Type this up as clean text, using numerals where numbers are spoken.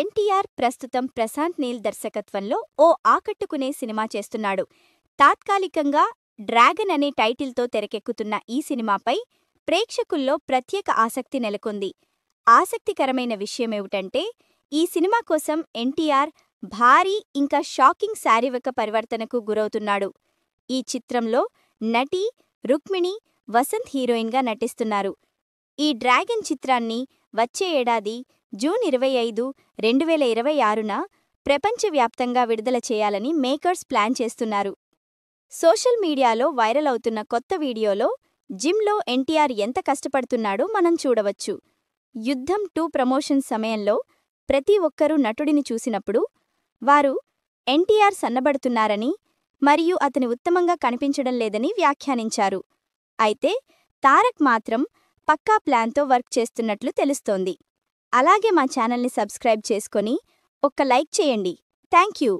ఎన్టీఆర్ ప్రస్తుతం ప్రశాంత్ నీల్ దర్శకత్వంలో ఓ ఆకట్టుకునే సినిమా చేస్తున్నాడు. తాత్కాలికంగా డ్రాగన్ అనే టైటిల్తో తెరకెక్కుతున్న ఈ సినిమాపై ప్రేక్షకుల్లో ప్రత్యేక ఆసక్తి నెలకొంది. ఆసక్తికరమైన విషయమేమిటంటే, ఈ సినిమా కోసం ఎన్టీఆర్ భారీ ఇంకా షాకింగ్ శారీరక పరివర్తనకు గురవుతున్నాడు. ఈ చిత్రంలో నటి రుక్మిణి వసంత్ హీరోయిన్గా నటిస్తున్నారు. ఈ డ్రాగన్ చిత్రాన్ని వచ్చే ఏడాది జూన్ 25, 2026న ప్రపంచవ్యాప్తంగా విడుదల చేయాలని మేకర్స్ ప్లాన్ చేస్తున్నారు. సోషల్ మీడియాలో వైరల్ అవుతున్న కొత్త వీడియోలో జిమ్లో ఎన్టీఆర్ ఎంత కష్టపడుతున్నాడో మనం చూడవచ్చు. యుద్ధం 2 ప్రమోషన్ సమయంలో ప్రతి ఒక్కరూ నటుడిని చూసినప్పుడు వారు ఎన్టీఆర్ సన్నబడుతున్నారని మరియు అతని ఉత్తమంగా కనిపించడం లేదని వ్యాఖ్యానించారు. అయితే తారక్ మాత్రం పక్కా ప్లాన్తో వర్క్ చేస్తున్నట్లు తెలుస్తోంది. అలాగే మా ఛానల్ని సబ్స్క్రైబ్ చేసుకొని ఒక్క లైక్ చేయండి. Thank you.